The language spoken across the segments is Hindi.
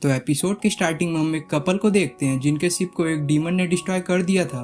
तो एपिसोड के स्टार्टिंग में हम एक कपल को देखते हैं जिनके शिप को एक डीमन ने डिस्ट्रॉय कर दिया था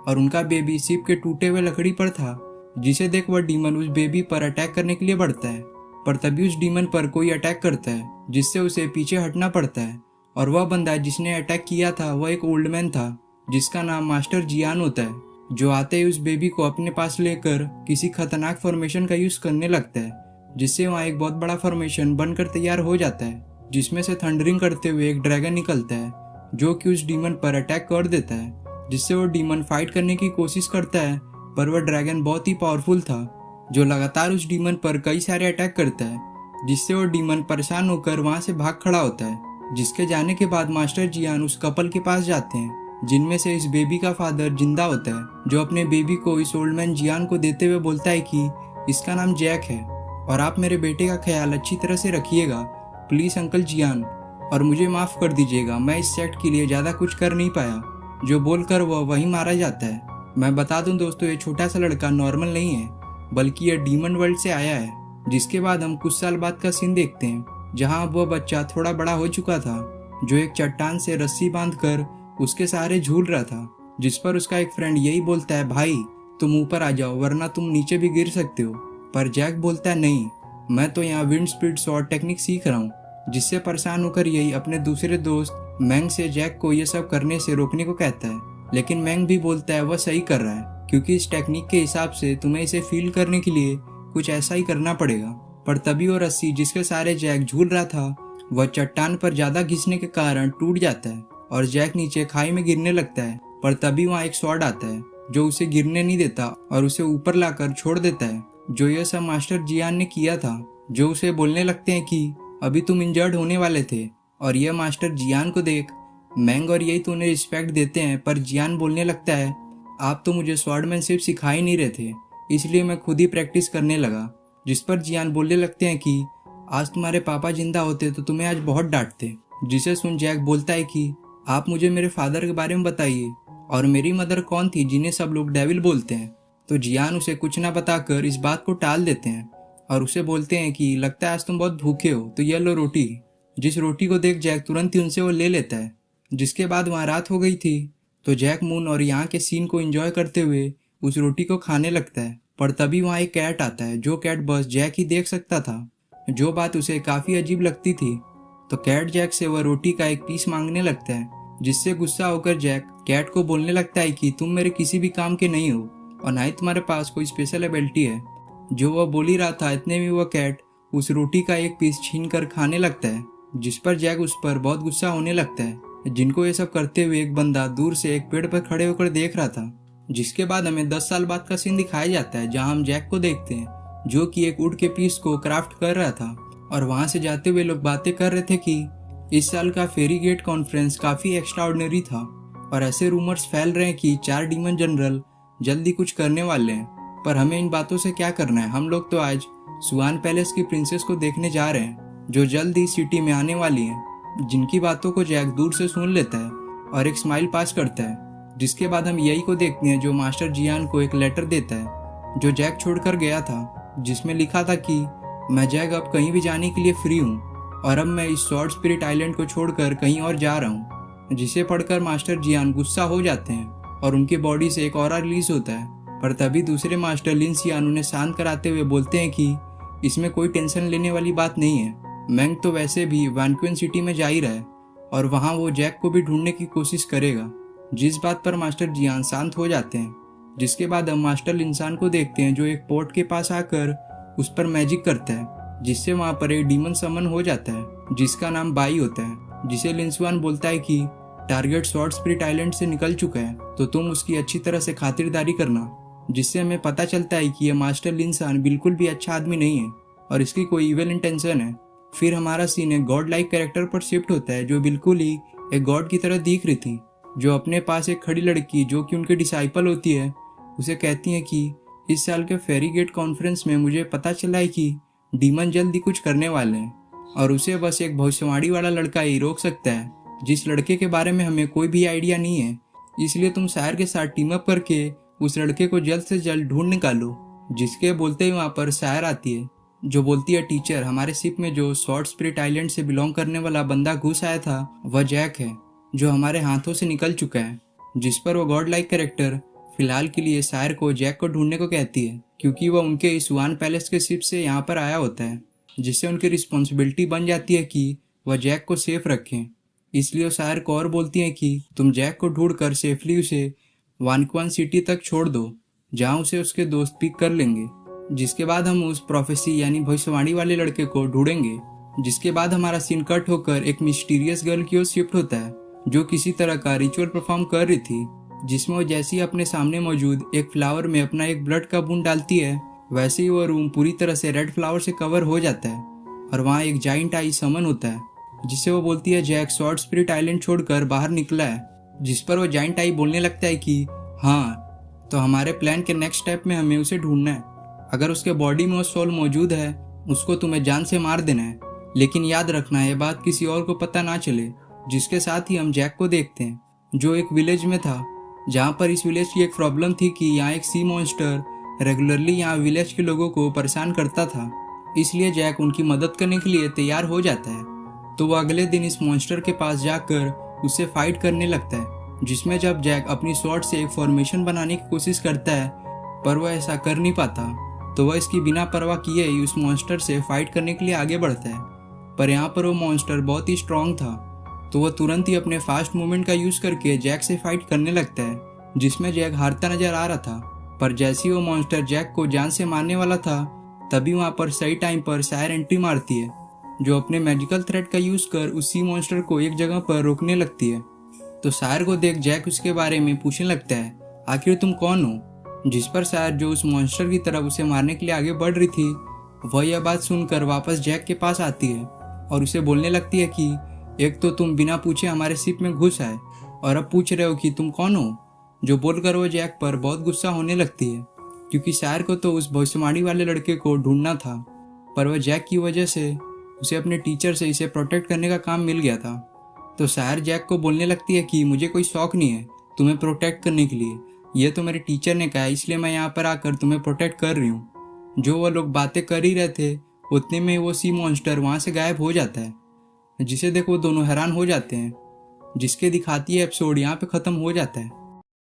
और उनका बेबी शिप के टूटे हुए लकड़ी पर था, जिसे देख वह डीमन उस बेबी पर अटैक करने के लिए बढ़ता है। पर तभी उस डीमन पर कोई अटैक करता है जिससे उसे पीछे हटना पड़ता है और वह बंदा जिसने अटैक किया था वह एक ओल्ड मैन था जिसका नाम मास्टर जियान होता है, जो आते ही उस बेबी को अपने पास लेकर किसी खतरनाक फॉर्मेशन का यूज करने लगता है, जिससे वहाँ एक बहुत बड़ा फॉर्मेशन बनकर तैयार हो जाता है जिसमें से थंडरिंग करते हुए एक ड्रैगन निकलता है जो कि उस डीमन पर अटैक कर देता है, जिससे वो डीमन फाइट करने की कोशिश करता है। पर वह ड्रैगन बहुत ही पावरफुल था जो लगातार उस डीमन पर कई सारे अटैक करता है, जिससे वो डीमन परेशान होकर वहां से भाग खड़ा होता है। जिसके जाने के बाद मास्टर जियान उस कपल के पास जाते हैं जिनमें से इस बेबी का फादर जिंदा होता है, जो अपने बेबी को इस ओल्ड मैन जियान को देते हुए बोलता है कि इसका नाम जैक है और आप मेरे बेटे का ख्याल अच्छी तरह से रखिएगा, प्लीज अंकल जियान, और मुझे माफ कर दीजिएगा, मैं इस सेट के लिए ज्यादा कुछ कर नहीं पाया। जो बोलकर वह वहीं मारा जाता है। मैं बता दूं दोस्तों, ये छोटा सा लड़का नॉर्मल नहीं है बल्कि यह डीमन वर्ल्ड से आया है। जिसके बाद हम कुछ साल बाद का सीन देखते हैं जहां वह बच्चा थोड़ा बड़ा हो चुका था, जो एक चट्टान से रस्सी बांधकर उसके सहारे झूल रहा था, जिस पर उसका एक फ्रेंड यही बोलता है, भाई तुम ऊपर आ जाओ वरना तुम नीचे भी गिर सकते हो। पर जैक बोलता है, नहीं, मैं तो यहाँ विंड स्पीड शॉट टेक्निक सीख रहा हूँ। जिससे परेशान होकर यही अपने दूसरे दोस्त मैंग से जैक को यह सब करने से रोकने को कहता है, लेकिन मैंग भी बोलता है वह सही कर रहा है क्योंकि इस टेक्निक के हिसाब से तुम्हें इसे फील करने के लिए कुछ ऐसा ही करना पड़ेगा। पर तभी वो रस्सी जिसके सहारे जैक झूल रहा था वह चट्टान पर ज्यादा घिसने के कारण टूट जाता है और जैक नीचे खाई में गिरने लगता है। पर तभी वहाँ एक स्वॉर्ड आता है जो उसे गिरने नहीं देता और उसे ऊपर लाकर छोड़ देता है, जो यह सब मास्टर जियान ने किया था। जो उसे बोलने लगते हैं कि अभी तुम इंजर्ड होने वाले थे, और यह मास्टर जियान को देख मैंग और यही तो उन्हें रिस्पेक्ट देते हैं। पर जियान बोलने लगता है, आप तो मुझे स्वॉर्डमैनशिप सिखा ही नहीं रहे थे, इसलिए मैं खुद ही प्रैक्टिस करने लगा। जिस पर जियान बोलने लगते हैं कि आज तुम्हारे पापा जिंदा होते तो तुम्हें आज बहुत डांटते। जिसे सुन जैक बोलता है कि आप मुझे मेरे फादर के बारे में बताइए और मेरी मदर कौन थी जिन्हें सब लोग डेविल बोलते हैं। तो जियान उसे कुछ ना बताकर इस बात को टाल देते हैं और उसे बोलते हैं कि लगता है आज तुम बहुत भूखे हो तो ये लो रोटी। जिस रोटी को देख जैक तुरंत ही उनसे वो ले लेता है। जिसके बाद वहाँ रात हो गई थी तो जैक मून और यहाँ के सीन को एंजॉय करते हुए उस रोटी को खाने लगता है। पर तभी वहाँ एक कैट आता है, जो कैट बस जैक ही देख सकता था, जो बात उसे काफी अजीब लगती थी। तो कैट जैक से वह रोटी का एक पीस मांगने लगता है, जिससे गुस्सा होकर जैक कैट को बोलने लगता है कि तुम मेरे किसी भी काम के नहीं हो और ना ही तुम्हारे पास कोई स्पेशल एबिलिटी है। जो वह बोल ही रहा था इतने में वह कैट उस रोटी का एक पीस छीन कर खाने लगता है, जिस पर जैक उस पर बहुत गुस्सा होने लगता है। जिनको ये सब करते हुए एक बंदा दूर से एक पेड़ पर खड़े होकर देख रहा था। जिसके बाद हमें 10 साल बाद का सीन दिखाया जाता है जहां हम जैक को देखते हैं जो कि एक वुड के पीस को क्राफ्ट कर रहा था, और वहां से जाते हुए लोग बातें कर रहे थे कि इस साल का फेरी गेट कॉन्फ्रेंस काफी एक्स्ट्राऑर्डिनरी था और ऐसे रूमर्स फैल रहे हैं कि 4 डीमन जनरल जल्दी कुछ करने वाले हैं। पर हमें इन बातों से क्या करना है, हम लोग तो आज सुआन पैलेस की प्रिंसेस को देखने जा रहे हैं जो जल्द ही सिटी में आने वाली है। जिनकी बातों को जैक दूर से सुन लेता है और एक स्माइल पास करता है। जिसके बाद हम यही को देखते हैं जो मास्टर जियान को एक लेटर देता है जो जैक छोड़कर गया था, जिसमें लिखा था कि मैं जैक अब कहीं भी जाने के लिए फ्री हूँ और अब मैं इस सॉर्ड स्पिरिट आइलैंड को छोड़कर कहीं और जा रहा हूँ। जिसे पढ़कर मास्टर जियान गुस्सा हो जाते हैं और उनकी बॉडी से एक ऑरा रिलीज होता है। पर तभी दूसरे मास्टर लिन सियान उन्हें शांत कराते हुए बोलते हैं कि इसमें कोई टेंशन लेने वाली बात नहीं है, मैंग तो वैसे भी वैनक्विन सिटी में जा ही रहा है और वहाँ वो जैक को भी ढूंढने की कोशिश करेगा। जिस बात पर मास्टर जियान शांत हो जाते हैं। जिसके बाद हम मास्टर इंसान को देखते हैं जो एक पोर्ट के पास आकर उस पर मैजिक करता है, जिससे वहाँ पर एक डीमन समन हो जाता है जिसका नाम बाई होता है। जिसे लिंसवान बोलता है कि टारगेट सॉर्ड स्पिरिट आइलैंड से निकल चुका है तो तुम उसकी अच्छी तरह से खातिरदारी करना। जिससे हमें पता चलता है कि यह मास्टर लिंसान बिल्कुल भी अच्छा आदमी नहीं है और इसकी कोई इविल इंटेंशन है। फिर हमारा सीन एक गॉड लाइक कैरेक्टर पर शिफ्ट होता है जो बिल्कुल ही एक गॉड की तरह दिख रही थी, जो अपने पास एक खड़ी लड़की जो कि उनकी डिसाइपल होती है उसे कहती है कि इस साल के फेरी गेट कॉन्फ्रेंस में मुझे पता चला है कि डीमन जल्दी कुछ करने वाले हैं और उसे बस एक भविष्यवाणी वाला लड़का ही रोक सकता है, जिस लड़के के बारे में हमें कोई भी आइडिया नहीं है। इसलिए तुम शायर के साथ टीम अप करके उस लड़के को जल्द से जल्द ढूंढ निकालो। जिसके बोलते ही वहाँ पर शायर आती है जो बोलती है, टीचर, हमारे शिप में जो शॉर्ट स्पिरिट आइलैंड से बिलोंग करने वाला बंदा घुस आया था वह जैक है, जो हमारे हाथों से निकल चुका है। जिस पर वो गॉड लाइक कैरेक्टर फिलहाल के लिए सायर को जैक को ढूंढने को कहती है, क्योंकि वह उनके इस वान पैलेस के शिप से यहाँ पर आया होता है, जिससे उनकी रिस्पॉन्सिबिलिटी बन जाती है कि वह जैक को सेफ रखें। इसलिए वो सायर को और बोलती हैं कि तुम जैक को ढूंढ कर सेफली उसे वानक्वान सिटी तक छोड़ दो, जहाँ उसे उसके दोस्त पिक कर लेंगे। जिसके बाद हम उस प्रोफेसी यानी भविष्यवाणी वाले लड़के को ढूंढेंगे। जिसके बाद हमारा सीन कट होकर एक मिस्टीरियस गर्ल की ओर शिफ्ट होता है, जो किसी तरह का रिचुअल परफॉर्म कर रही थी, जिसमें वो जैसे ही अपने सामने मौजूद एक फ्लावर में अपना एक ब्लड का बूंद डालती है, वैसे ही वो रूम पूरी तरह से रेड फ्लावर से कवर हो जाता है और वहाँ एक जाइंट आई समन होता है, जिससे वो बोलती है जैक शॉर्ट स्पिरिट आइलैंड छोड़कर बाहर निकला है। जिस पर वो जाइंट आई बोलने लगता है कि हाँ, तो हमारे प्लान के नेक्स्ट स्टेप में हमें उसे ढूंढना है। अगर उसके बॉडी में वो सोल मौजूद है, उसको तुम्हें जान से मार देना है, लेकिन याद रखना ये बात किसी और को पता ना चले। जिसके साथ ही हम जैक को देखते हैं, जो एक विलेज में था, जहाँ पर इस विलेज की एक प्रॉब्लम थी कि यहाँ एक सी मॉन्स्टर रेगुलरली यहाँ विलेज के लोगों को परेशान करता था। इसलिए जैक उनकी मदद करने के लिए तैयार हो जाता है। तो वह अगले दिन इस मॉन्स्टर के पास जाकर उससे फाइट करने लगता है, जिसमें जब जैक अपनी स्वॉर्ड से एक फॉर्मेशन बनाने की कोशिश करता है, पर वह ऐसा कर नहीं पाता, तो वह इसकी बिना परवाह किए ही उस मॉन्स्टर से फाइट करने के लिए आगे बढ़ता है। पर यहाँ पर वो मॉन्स्टर बहुत ही स्ट्रांग था, तो वह तुरंत ही अपने फास्ट मूवमेंट का यूज करके जैक से फाइट करने लगता है, जिसमें जैक हारता नजर आ रहा था। पर जैसे ही वो मॉन्स्टर जैक को जान से मारने वाला था, तभी वहाँ पर सही टाइम पर सायर एंट्री मारती है, जो अपने मैजिकल थ्रेड का यूज कर उसी मॉन्स्टर को एक जगह पर रोकने लगती है। तो सायर को देख जैक उसके बारे में पूछने लगता है, आखिर तुम कौन हो? जिस पर सायर, जो उस मॉन्स्टर की तरफ उसे मारने के लिए आगे बढ़ रही थी, वह यह बात सुनकर वापस जैक के पास आती है और उसे बोलने लगती है कि एक तो तुम बिना पूछे हमारे शिप में घुस आए और अब पूछ रहे हो कि तुम कौन हो। जो बोलकर वो जैक पर बहुत गुस्सा होने लगती है, क्योंकि सायर को तो उस भविष्यवाणी वाले लड़के को ढूंढना था, पर वह जैक की वजह से उसे अपने टीचर से इसे प्रोटेक्ट करने का काम मिल गया था। तो सायर जैक को बोलने लगती है कि मुझे कोई शौक नहीं है तुम्हें प्रोटेक्ट करने के लिए, ये तो मेरे टीचर ने कहा, इसलिए मैं यहाँ पर आकर तुम्हें प्रोटेक्ट कर रही हूँ। जो वो लोग बातें कर ही रहे थे, उतने में वो सी मॉन्स्टर वहाँ से गायब हो जाता है, जिसे देख वो दोनों हैरान हो जाते हैं। जिसके दिखाती है एपिसोड यहाँ पे ख़त्म हो जाता है।